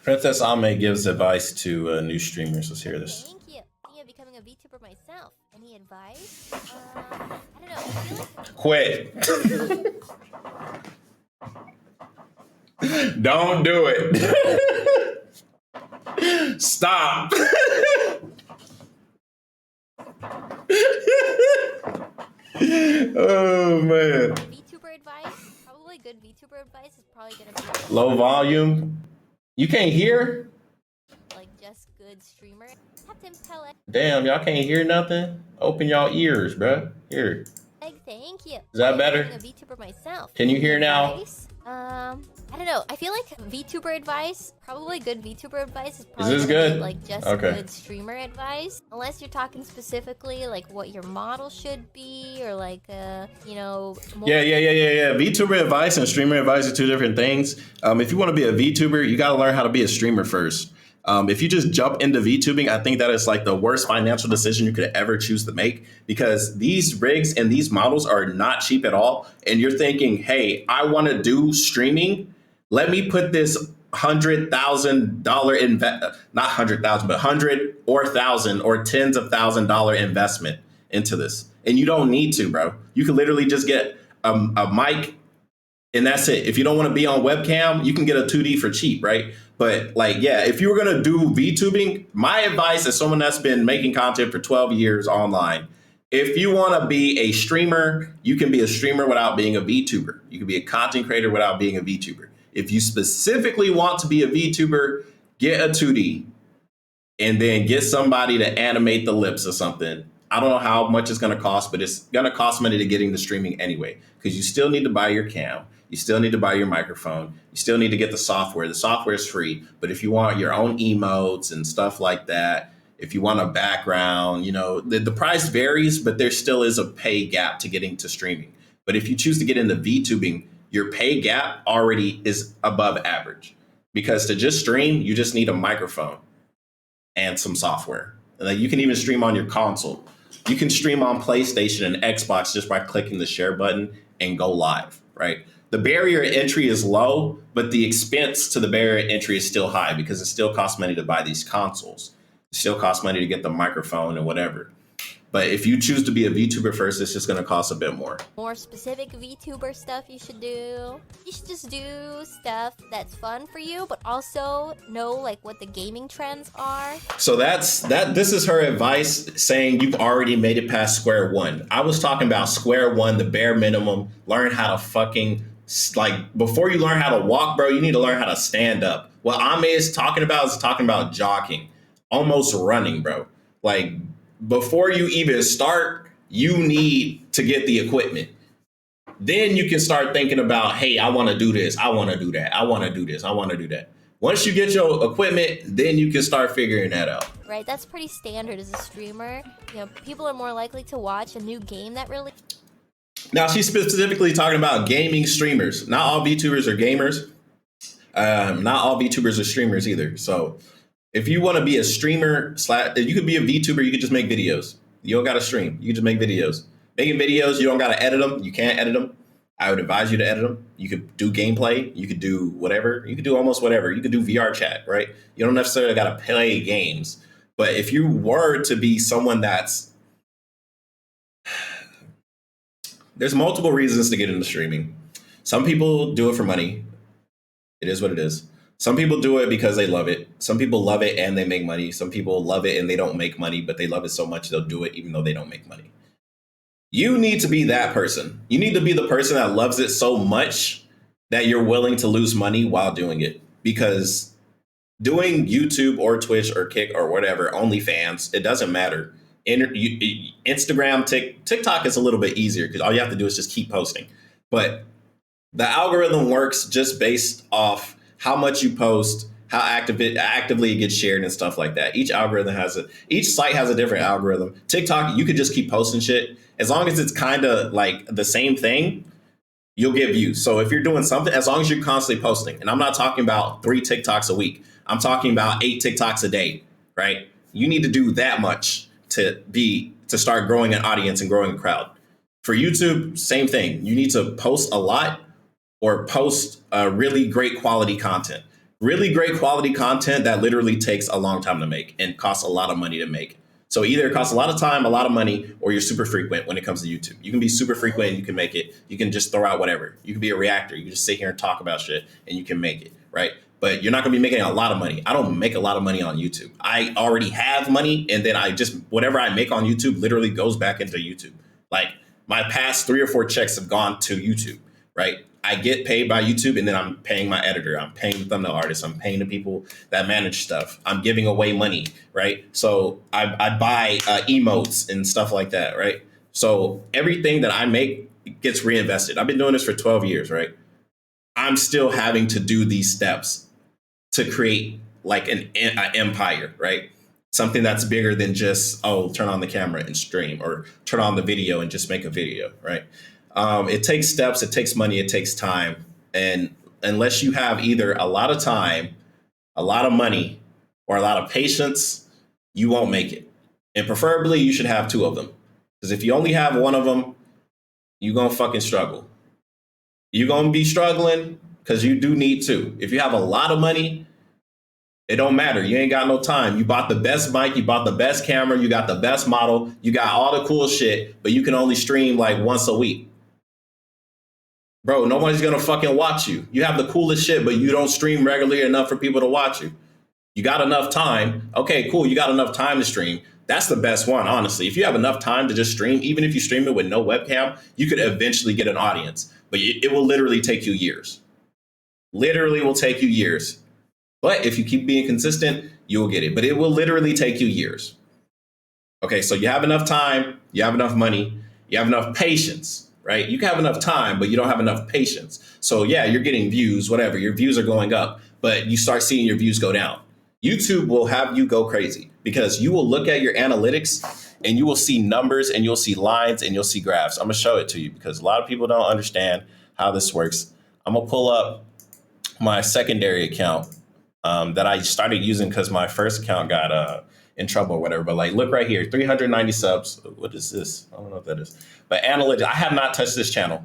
Princess Ame gives advice to new streamers. Let's hear this. Thank you. Thinking of becoming a VTuber myself. Any advice? I don't know. I feel like Quit. Don't do it. Stop. Oh man. VTuber advice. Probably good VTuber advice is probably gonna be Low volume. You can't hear? like just good streamer. Captain Pellet. Damn, y'all can't hear nothing? Open y'all ears, bruh. Here. Thank you. Is that better? Becoming a VTuber myself. Can you hear now? Advice? I don't know. I feel like VTuber advice, probably good VTuber advice is probably this gonna be, good? like just Okay. good streamer advice. Unless you're talking specifically like what your model should be or like you know more Yeah. VTuber advice and streamer advice are two different things. If you want to be a VTuber, you got to learn how to be a streamer first. If you just jump into VTubing, I think that is like the worst financial decision you could ever choose to make because these rigs and these models are not cheap at all. And you're thinking, hey, I want to do streaming. Let me put this $100,000 not 100,000, but 100 or 1,000 or tens of $1,000 investment into this. And you don't need to, bro. You can literally just get a mic and that's it. If you don't want to be on webcam, you can get a 2D for cheap, right? But like, yeah, if you were going to do VTubing, my advice as someone that's been making content for 12 years online, if you want to be a streamer, you can be a streamer without being a VTuber. You can be a content creator without being a VTuber. If you specifically want to be a VTuber, get a 2D and then get somebody to animate the lips or something. I don't know how much it's going to cost, but it's going to cost money to get into streaming anyway, because you still need to buy your cam. You still need to buy your microphone. You still need to get the software. The software is free. But if you want your own emotes and stuff like that, if you want a background, you know, the price varies, but there still is a pay gap to getting to streaming. But if you choose to get into VTubing, your pay gap already is above average, because to just stream, you just need a microphone and some software. Like you can even stream on your console. You can stream on PlayStation and Xbox just by clicking the share button and go live, right? The barrier entry is low, but the expense to the barrier entry is still high because it still costs money to buy these consoles. It still costs money to get the microphone and whatever. But if you choose to be a VTuber first, it's just going to cost a bit more. more specific VTuber stuff you should do. You should just do stuff that's fun for you, but also know like what the gaming trends are. So that's that. This is her advice saying you've already made it past square one. I was talking about square one, the bare minimum. Learn how to fucking like before you learn how to walk, bro, you need to learn how to stand up. What Ame is talking about jogging, almost running, bro. Like before you even start, you need to get the equipment. Then you can start thinking about, hey, I want to do this. I want to do that. I want to do this. I want to do that. Once you get your equipment, then you can start figuring that out. Right, that's pretty standard as a streamer. You know, people are more likely to watch a new game that really. Now, she's specifically talking about gaming streamers. Not all VTubers are gamers. Not all VTubers are streamers either. So if you want to be a streamer, you could be a VTuber. You could just make videos. You don't got to stream. You can just make videos. Making videos, you don't got to edit them. You can't edit them. I would advise you to edit them. You could do gameplay. You could do whatever. You could do almost whatever. You could do VR chat, right? You don't necessarily got to play games. But if you were to be someone that's... There's multiple reasons to get into streaming. Some people do it for money. It is what it is. Some people do it because they love it. Some people love it and they make money. Some people love it and they don't make money, but they love it so much they'll do it even though they don't make money. You need to be that person. You need to be the person that loves it so much that you're willing to lose money while doing it. Because doing YouTube or Twitch or Kick or whatever, OnlyFans, it doesn't matter. Instagram, TikTok is a little bit easier because all you have to do is just keep posting. But the algorithm works just based off how much you post, how actively it gets shared and stuff like that. Each site has a different algorithm. TikTok, you could just keep posting shit. As long as it's kind of like the same thing, you'll get views. So if you're doing something, as long as you're constantly posting, and I'm not talking about 3 TikToks a week, I'm talking about 8 TikToks a day, right? You need to do that much to start growing an audience and growing a crowd. For YouTube, same thing. You need to post a lot or post really great quality content. really great quality content that literally takes a long time to make and costs a lot of money to make. So either it costs a lot of time, a lot of money, or you're super frequent when it comes to YouTube. You can be super frequent and you can make it. You can just throw out whatever. You can be a reactor. You can just sit here and talk about shit and you can make it, right? But you're not going to be making a lot of money. I don't make a lot of money on YouTube. I already have money, and then I just, whatever I make on YouTube literally goes back into YouTube. Like my past 3 or 4 checks have gone to YouTube, right? I get paid by YouTube, and then I'm paying my editor. I'm paying the thumbnail artists. I'm paying the people that manage stuff. I'm giving away money, right? So I buy emotes and stuff like that, right? So everything that I make gets reinvested. I've been doing this for 12 years, right? I'm still having to do these steps to create like an empire, right? Something that's bigger than just, oh, turn on the camera and stream, or turn on the video and just make a video, right? It takes steps, it takes money, it takes time. And unless you have either a lot of time, a lot of money, or a lot of patience, you won't make it. And preferably you should have 2 of them. Because if you only have 1 of them, you're going to fucking struggle. You're going to be struggling because you do need 2. If you have a lot of money, it don't matter. You ain't got no time. You bought the best mic, you bought the best camera, you got the best model, you got all the cool shit, but you can only stream like once a week. Bro, nobody's gonna fucking watch you. You have the coolest shit, but you don't stream regularly enough for people to watch you. You got enough time. Okay, cool. You got enough time to stream. That's the best one, honestly. If you have enough time to just stream, even if you stream it with no webcam, you could eventually get an audience. But it will literally take you years. Literally will take you years. But if you keep being consistent, you'll get it. But it will literally take you years. Okay, so you have enough time, you have enough money, you have enough patience, right? You can have enough time, but you don't have enough patience. So yeah, you're getting views, whatever. Your views are going up, but you start seeing your views go down. YouTube will have you go crazy because you will look at your analytics and you will see numbers and you'll see lines and you'll see graphs. I'm gonna show it to you because a lot of people don't understand how this works. I'm gonna pull up my secondary account that I started using because my first account got in trouble or whatever. But like, look right here, 390 subs. What is this? I don't know what that is. But analytics, I have not touched this channel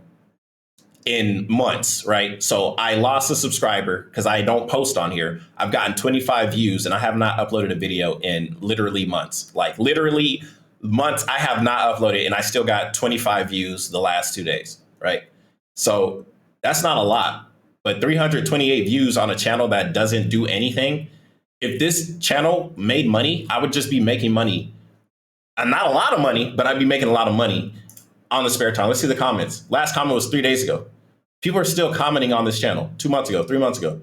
in months, right? So I lost a subscriber because I don't post on here. I've gotten 25 views and I have not uploaded a video in literally months. Like literally months I have not uploaded, and I still got 25 views the last 2 days, right? So that's not a lot. But 328 views on a channel that doesn't do anything. If this channel made money, I would just be making money. Not a lot of money, but I'd be making a lot of money on the spare time. Let's see the comments. Last comment was 3 days ago. People are still commenting on this channel 2 months ago, 3 months ago.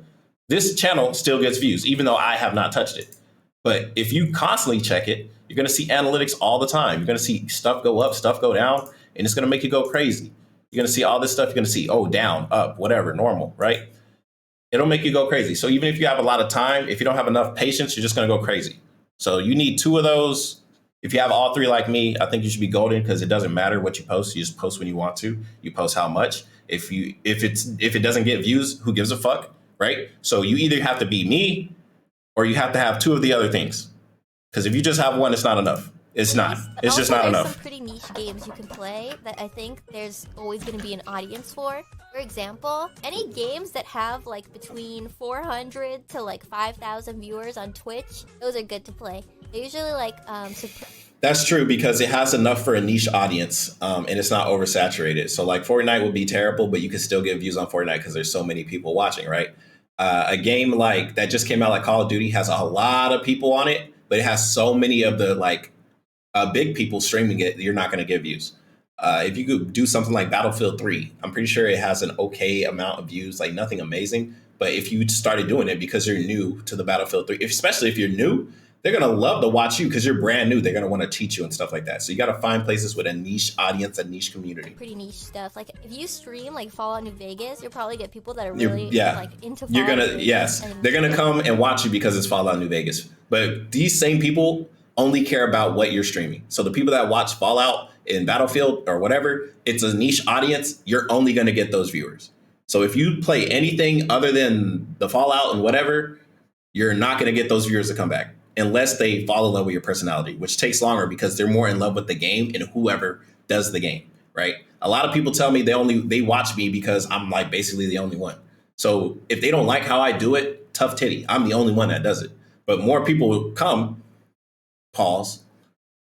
This channel still gets views, even though I have not touched it. But if you constantly check it, you're going to see analytics all the time. You're going to see stuff go up, stuff go down, and it's going to make you go crazy. You're going to see all this stuff. You're going to see, oh, down, up, whatever, normal, right? It'll make you go crazy. So even if you have a lot of time, if you don't have enough patience, you're just going to go crazy. So you need 2 of those. If you have all 3 like me, I think you should be golden because it doesn't matter what you post. You just post when you want to. You post how much. If it doesn't get views, who gives a fuck, right? So you either have to be me or you have to have 2 of the other things. Because if you just have one, it's not enough. It's not. It's just not enough. There's some pretty niche games you can play that I think there's always going to be an audience for. For example, any games that have like between 400 to like 5,000 viewers on Twitch, those are good to play. They usually like That's true because it has enough for a niche audience, and it's not oversaturated. So like Fortnite would be terrible, but you can still get views on Fortnite because there's so many people watching, right? A game like that just came out, like Call of Duty, has a lot of people on it, but it has so many of the like big people streaming it, you're not going to get views. If you could do something like Battlefield 3, I'm pretty sure it has an okay amount of views, like nothing amazing. But if you started doing it because you're new to the Battlefield 3, especially if you're new, they're going to love to watch you because you're brand new. They're going to want to teach you and stuff like that. So you got to find places with a niche audience, a niche community. Pretty niche stuff. Like if you stream like Fallout New Vegas, you'll probably get people that are really like into Fallout. You're going to, yes, they're going to come and watch you because it's Fallout New Vegas. But these same people only care about what you're streaming. So the people that watch Fallout in Battlefield or whatever, it's a niche audience. You're only going to get those viewers. So if you play anything other than the Fallout and whatever, you're not going to get those viewers to come back unless they fall in love with your personality, which takes longer because they're more in love with the game and whoever does the game, right? A lot of people tell me they watch me because I'm like basically the only one. So if they don't like how I do it, tough titty. I'm the only one that does it. But more people come, pause,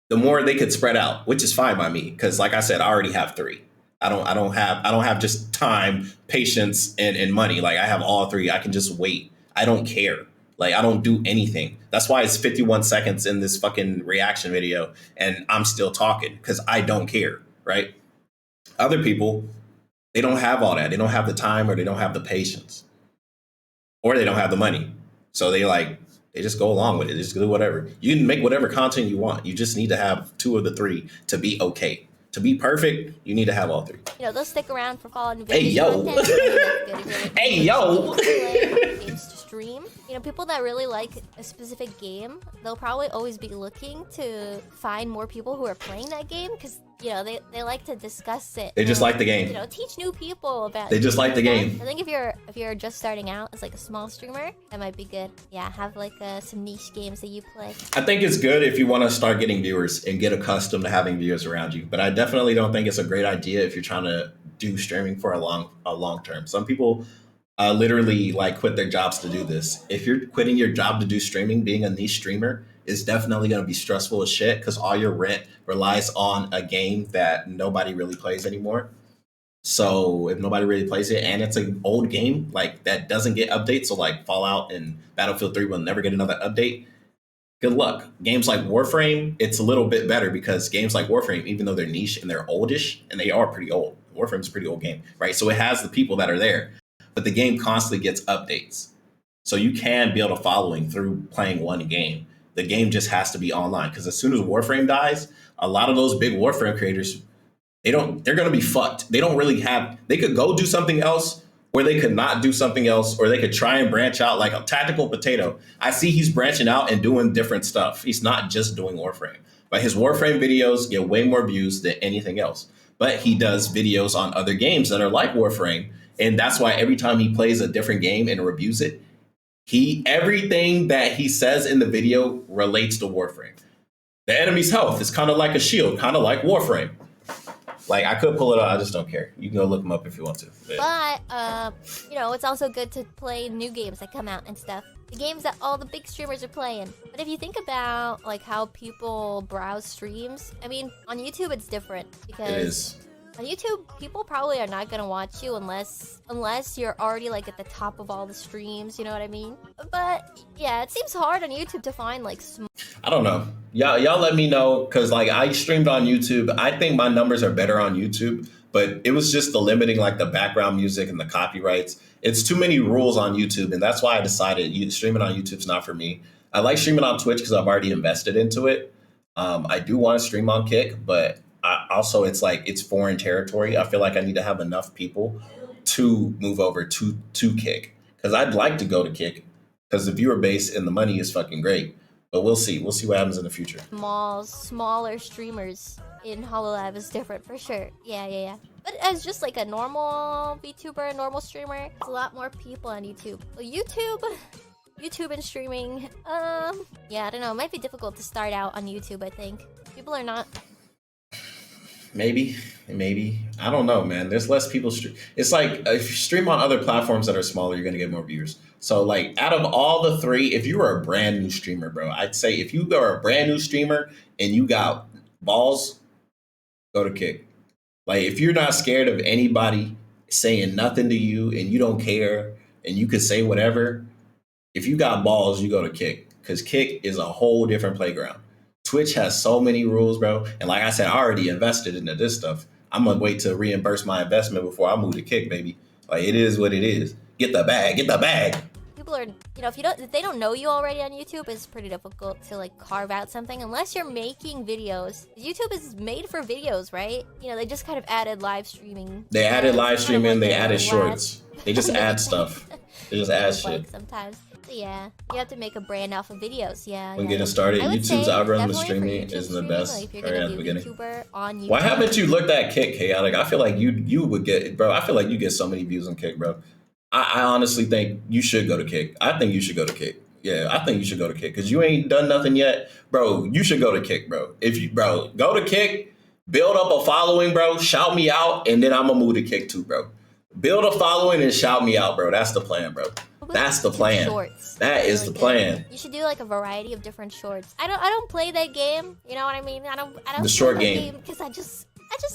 the more they could spread out, which is fine by me. Because like I said, I already have three. I don't have just time, patience, and money. Like I have all three. I can just wait. I don't care. Like I don't do anything. That's why it's 51 seconds in this fucking reaction video and I'm still talking because I don't care, right? Other people, they don't have all that. They don't have the time or they don't have the patience or they don't have the money. So they just go along with it. They just do whatever. You can make whatever content you want. You just need to have two of the three to be okay. To be perfect, you need to have all three. You know, they'll stick around for following Hey, yo. Hey, yo. Games to stream. You know, people that really like a specific game, they'll probably always be looking to find more people who are playing that game because, you know, they like to discuss it. They just like the game. You know, teach new people about it. They just like the game. I think if you're just starting out as like a small streamer, that might be good. Yeah, have like some niche games that you play. I think it's good if you want to start getting viewers and get accustomed to having viewers around you. But I definitely don't think it's a great idea if you're trying to do streaming for a long term. Some people literally like quit their jobs to do this. If you're quitting your job to do streaming, being a niche streamer is definitely going to be stressful as shit because all your rent relies on a game that nobody really plays anymore. So if nobody really plays it and it's an old game like that doesn't get updates, so like Fallout and Battlefield 3 will never get another update, good luck. Games like Warframe, it's a little bit better because games like Warframe, even though they're niche and they're oldish, and they are pretty old, Warframe's a pretty old game, right? So it has the people that are there, but the game constantly gets updates. So you can build a following through playing one game. The game just has to be online because as soon as Warframe dies, a lot of those big Warframe creators, they're going to be fucked. They don't really have, they could go do something else or they could not do something else or they could try and branch out like a Tactical Potato. I see he's branching out and doing different stuff. He's not just doing Warframe, but his Warframe videos get way more views than anything else. But he does videos on other games that are like Warframe. And that's why every time he plays a different game and reviews it, everything that he says in the video relates to Warframe. The enemy's health is kind of like a shield, kind of like Warframe. Like I could pull it up, I just don't care. You can go look them up if you want to. But you know, it's also good to play new games that come out and stuff. The games that all the big streamers are playing. But if you think about like how people browse streams, I mean, on YouTube it's different because it is. On YouTube, people probably are not gonna watch you unless you're already like at the top of all the streams, you know what I mean? But yeah, it seems hard on YouTube to find like I don't know. Y'all let me know because like I streamed on YouTube. I think my numbers are better on YouTube, but it was just the limiting like the background music and the copyrights. It's too many rules on YouTube, and that's why I decided streaming on YouTube's not for me. I like streaming on Twitch because I've already invested into it. I do want to stream on Kick, but also it's like it's foreign territory. I feel like I need to have enough people to move over to Kick because I'd like to go to Kick because the viewer base and the money is fucking great. But we'll see. We'll see what happens in the future. Smaller streamers in HoloLab is different for sure. Yeah. But as just like a normal VTuber, a normal streamer, there's a lot more people on YouTube. Well, YouTube and streaming, yeah, I don't know. It might be difficult to start out on YouTube, I think. People are not... Maybe. I don't know, man. There's less people stream. It's like if you stream on other platforms that are smaller, you're going to get more viewers. So like out of all the three, if you were a brand new streamer, bro, I'd say if you are a brand new streamer and you got balls, go to Kick. Like if you're not scared of anybody saying nothing to you and you don't care and you could say whatever, if you got balls, you go to Kick because Kick is a whole different playground. Twitch has so many rules, bro. And like I said, I already invested into this stuff. I'm going to wait to reimburse my investment before I move to Kick, baby. Like it is what it is. Get the bag. People are, you know, if they don't know you already on YouTube, it's pretty difficult to like carve out something unless you're making videos. YouTube is made for videos, right? You know, they just kind of added live streaming. They added live streaming, they added shorts. They just add stuff. They just add shit. Sometimes. So yeah, you have to make a brand off of videos. Yeah. When getting started, YouTube's algorithm of streaming isn't the best. Like if you're gonna be a VTuber on YouTube. Why haven't you looked at Kick, Chaotic? I feel like you would get, bro. I feel like you get so many views on Kick, bro. I honestly think you should go to Kick. I think you should go to Kick. Yeah, I think you should go to Kick because you ain't done nothing yet, bro. You should go to Kick, bro. Go to Kick, build up a following, bro. Shout me out, and then I'm gonna move to Kick too, bro. Build a following and shout me out, bro. That's the plan, bro. That's the plan. Shorts. That is the plan. You should do like a variety of different shorts. I don't play that game. You know what I mean? I don't. The short game. Because I just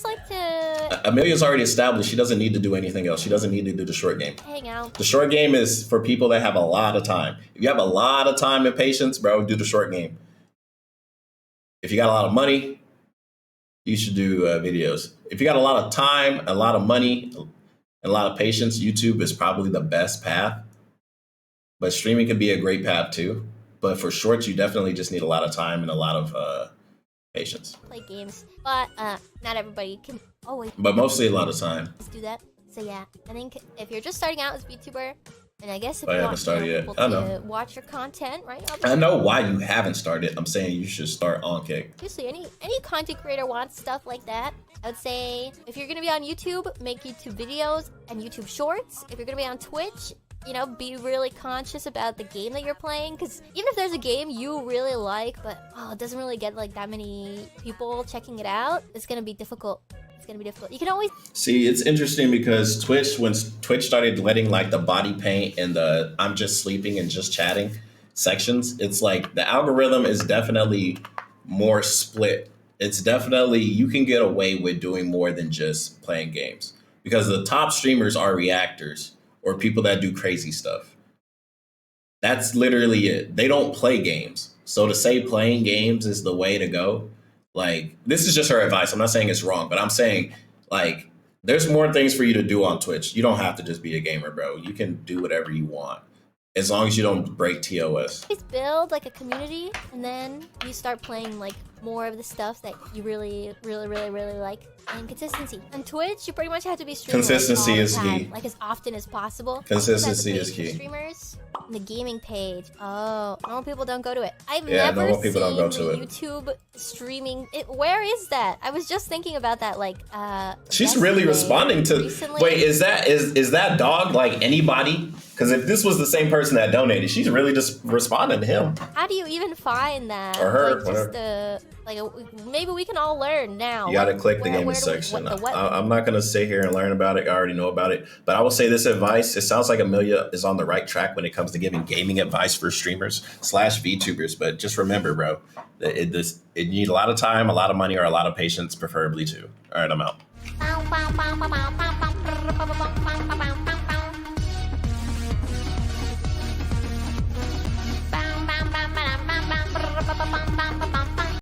like to. Amelia's already established. She doesn't need to do anything else. She doesn't need to do the short game. Hang out. The short game is for people that have a lot of time. If you have a lot of time and patience, bro, do the short game. If you got a lot of money, you should do videos. If you got a lot of time, a lot of money, and a lot of patience, YouTube is probably the best path. But streaming can be a great path too. But for shorts, you definitely just need a lot of time and a lot of patience. Play games, but not everybody can always. But mostly a lot of time. Do that. So yeah, I think if you're just starting out as a VTuber, and I guess if I you haven't want started yet. people I know. to watch your content, right? I know why you haven't started. I'm saying you should start on Kick. Obviously, any content creator wants stuff like that. I would say if you're gonna be on YouTube, make YouTube videos and YouTube Shorts. If you're gonna be on Twitch, you know, be really conscious about the game that you're playing, because even if there's a game you really like, but it doesn't really get like that many people checking it out, it's gonna be difficult. Gonna be difficult. You can always see. It's interesting because when Twitch started letting like the body paint and the I'm just sleeping and just chatting sections, it's like the algorithm is definitely more split. It's definitely, you can get away with doing more than just playing games, because the top streamers are reactors or people that do crazy stuff. That's literally it. They don't play games. So to say playing games is the way to go, like, this is just her advice. I'm not saying it's wrong, but I'm saying, like, there's more things for you to do on Twitch. You don't have to just be a gamer, bro. You can do whatever you want, as long as you don't break TOS. Just build, like, a community, and then you start playing, like, more of the stuff that you really like. And consistency. On Twitch, you pretty much have to be streaming. Consistency like, is key. Like, as often as possible. Consistency is key. Streamers, the gaming page. Oh, normal people don't go to it. I've Yeah, never normal people don't go to it. YouTube streaming. Where is that? I was just thinking about that. Like, she's really responding to. Recently. Wait, is that dog like anybody? Because if this was the same person that donated, she's really just responding to him. How do you even find that? Or her, like, whatever. Maybe we can all learn now. You gotta click the gaming section. I'm not gonna sit here and learn about it. I already know about it. But I will say this advice. It sounds like Amelia is on the right track when it comes to giving gaming advice for streamers / VTubers. But just remember, bro, you need a lot of time, a lot of money, or a lot of patience, preferably too. All right, I'm out.